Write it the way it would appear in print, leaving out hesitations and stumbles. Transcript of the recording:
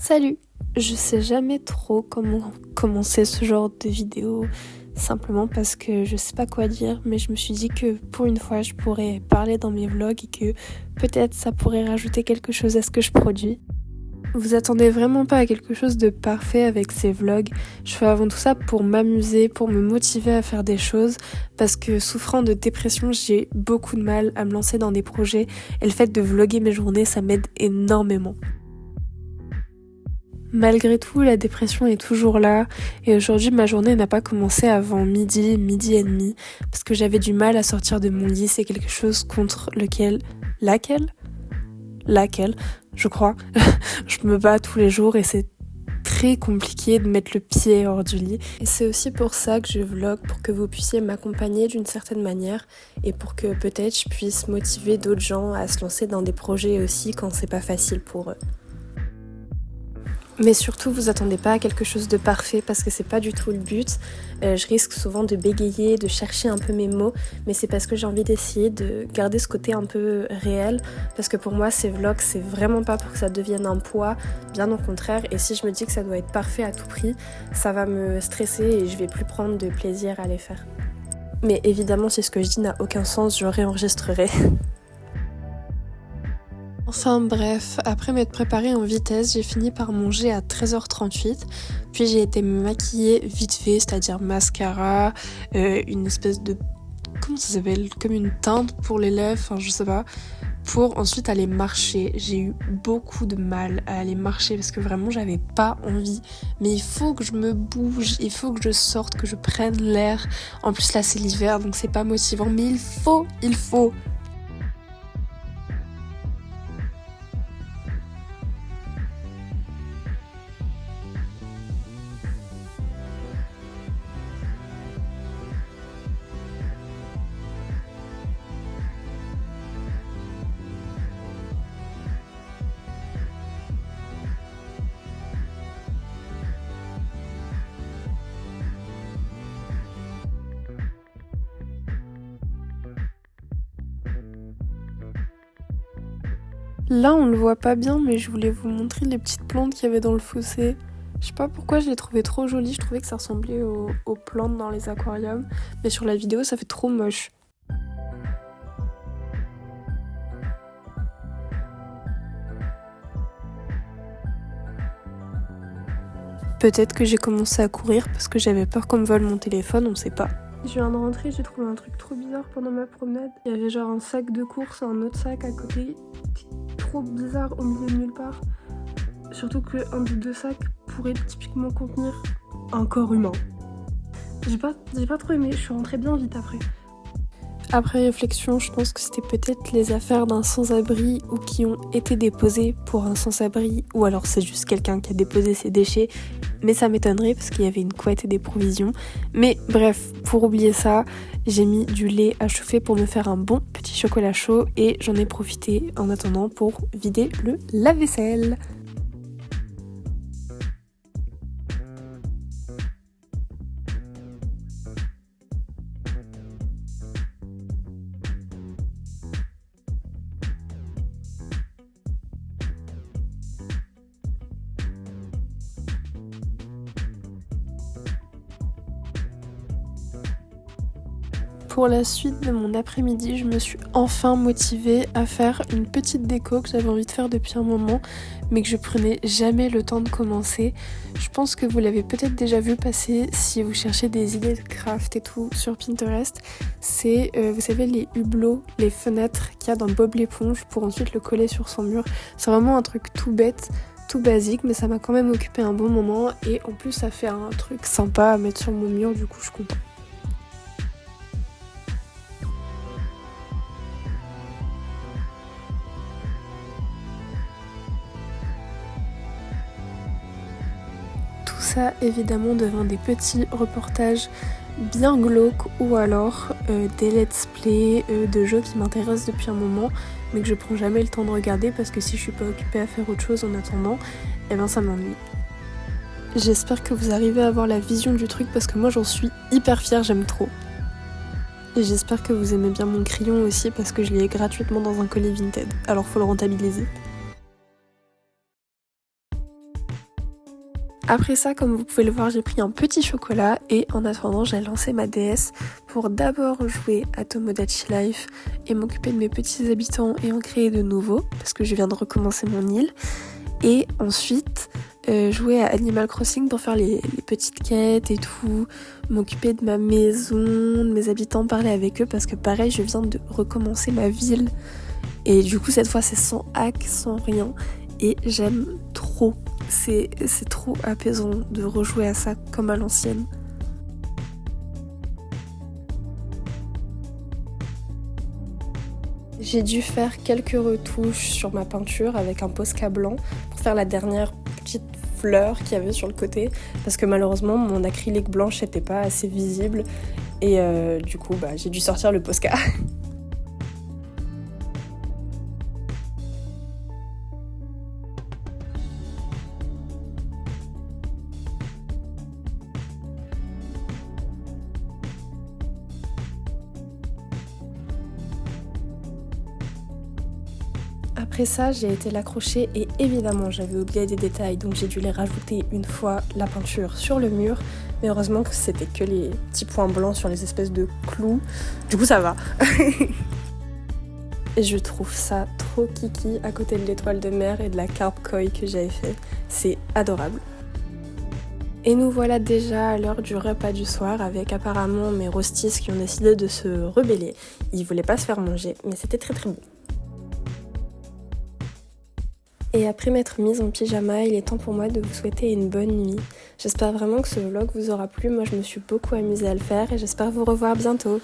Salut! Je sais jamais trop comment commencer ce genre de vidéo, simplement parce que je sais pas quoi dire, mais je me suis dit que pour une fois je pourrais parler dans mes vlogs et que peut-être ça pourrait rajouter quelque chose à ce que je produis. Vous attendez vraiment pas à quelque chose de parfait avec ces vlogs. Je fais avant tout ça pour m'amuser, pour me motiver à faire des choses, parce que souffrant de dépression, j'ai beaucoup de mal à me lancer dans des projets et le fait de vlogger mes journées, ça m'aide énormément. Malgré tout, la dépression est toujours là et aujourd'hui ma journée n'a pas commencé avant midi et demi parce que j'avais du mal à sortir de mon lit. C'est quelque chose contre laquelle, je crois. Je me bats tous les jours et c'est très compliqué de mettre le pied hors du lit. Et c'est aussi pour ça que je vlog, pour que vous puissiez m'accompagner d'une certaine manière et pour que peut-être je puisse motiver d'autres gens à se lancer dans des projets aussi quand c'est pas facile pour eux. Mais surtout, vous attendez pas à quelque chose de parfait parce que c'est pas du tout le but. Je risque souvent de bégayer, de chercher un peu mes mots, mais c'est parce que j'ai envie d'essayer de garder ce côté un peu réel. Parce que pour moi, ces vlogs, c'est vraiment pas pour que ça devienne un poids, bien au contraire. Et si je me dis que ça doit être parfait à tout prix, ça va me stresser et je vais plus prendre de plaisir à les faire. Mais évidemment, si ce que je dis n'a aucun sens, je réenregistrerai. Enfin bref, après m'être préparée en vitesse, j'ai fini par manger à 13h38, puis j'ai été me maquiller vite fait, c'est-à-dire mascara, une espèce de... comment ça s'appelle? Comme une teinte pour les lèvres, enfin je sais pas, pour ensuite aller marcher. J'ai eu beaucoup de mal à aller marcher parce que vraiment j'avais pas envie, mais il faut que je me bouge, il faut que je sorte, que je prenne l'air. En plus là c'est l'hiver donc c'est pas motivant, mais il faut. Là, on le voit pas bien, mais je voulais vous montrer les petites plantes qu'il y avait dans le fossé. Je sais pas pourquoi je les trouvais trop jolies, je trouvais que ça ressemblait aux plantes dans les aquariums, mais sur la vidéo, ça fait trop moche. Peut-être que j'ai commencé à courir parce que j'avais peur qu'on me vole mon téléphone, on sait pas. Je viens de rentrer, j'ai trouvé un truc trop bizarre pendant ma promenade. Il y avait genre un sac de course et un autre sac à côté. Trop bizarre au milieu de nulle part. Surtout qu'un des deux sacs pourrait typiquement contenir un corps humain. J'ai pas trop aimé, je suis rentrée bien vite après. Après réflexion, je pense que c'était peut-être les affaires d'un sans-abri ou qui ont été déposées pour un sans-abri, ou alors c'est juste quelqu'un qui a déposé ses déchets, mais ça m'étonnerait parce qu'il y avait une couette et des provisions. Mais bref, pour oublier ça, j'ai mis du lait à chauffer pour me faire un bon petit chocolat chaud et j'en ai profité en attendant pour vider le lave-vaisselle. Pour la suite de mon après-midi, je me suis enfin motivée à faire une petite déco que j'avais envie de faire depuis un moment, mais que je prenais jamais le temps de commencer. Je pense que vous l'avez peut-être déjà vu passer si vous cherchez des idées de craft et tout sur Pinterest. C'est, vous savez, les hublots, les fenêtres qu'il y a dans Bob l'éponge pour ensuite le coller sur son mur. C'est vraiment un truc tout bête, tout basique, mais ça m'a quand même occupé un bon moment et en plus ça fait un truc sympa à mettre sur mon mur, du coup je suis contente. Tout ça évidemment devant des petits reportages bien glauques ou alors des let's play de jeux qui m'intéressent depuis un moment mais que je prends jamais le temps de regarder parce que si je suis pas occupée à faire autre chose en attendant, eh ben ça m'ennuie. J'espère que vous arrivez à avoir la vision du truc parce que moi j'en suis hyper fière, j'aime trop. Et j'espère que vous aimez bien mon crayon aussi parce que je l'ai gratuitement dans un colis Vinted, alors faut le rentabiliser. Après ça, comme vous pouvez le voir, j'ai pris un petit chocolat et en attendant, j'ai lancé ma DS pour d'abord jouer à Tomodachi Life et m'occuper de mes petits habitants et en créer de nouveaux parce que je viens de recommencer mon île. Et ensuite, jouer à Animal Crossing pour faire les petites quêtes et tout, m'occuper de ma maison, de mes habitants, parler avec eux parce que pareil, je viens de recommencer ma ville. Et du coup, cette fois, c'est sans hack, sans rien. Et j'aime trop. C'est trop apaisant de rejouer à ça comme à l'ancienne. J'ai dû faire quelques retouches sur ma peinture avec un Posca blanc pour faire la dernière petite fleur qu'il y avait sur le côté parce que malheureusement mon acrylique blanche n'était pas assez visible et du coup j'ai dû sortir le Posca. Après ça, j'ai été l'accrocher et évidemment j'avais oublié des détails donc j'ai dû les rajouter une fois la peinture sur le mur. Mais heureusement que c'était que les petits points blancs sur les espèces de clous. Du coup ça va. Et je trouve ça trop kiki à côté de l'étoile de mer et de la carpe koi que j'avais fait. C'est adorable. Et nous voilà déjà à l'heure du repas du soir avec apparemment mes rostis qui ont décidé de se rebeller. Ils voulaient pas se faire manger mais c'était très très bon. Et après m'être mise en pyjama, il est temps pour moi de vous souhaiter une bonne nuit. J'espère vraiment que ce vlog vous aura plu, moi je me suis beaucoup amusée à le faire et j'espère vous revoir bientôt.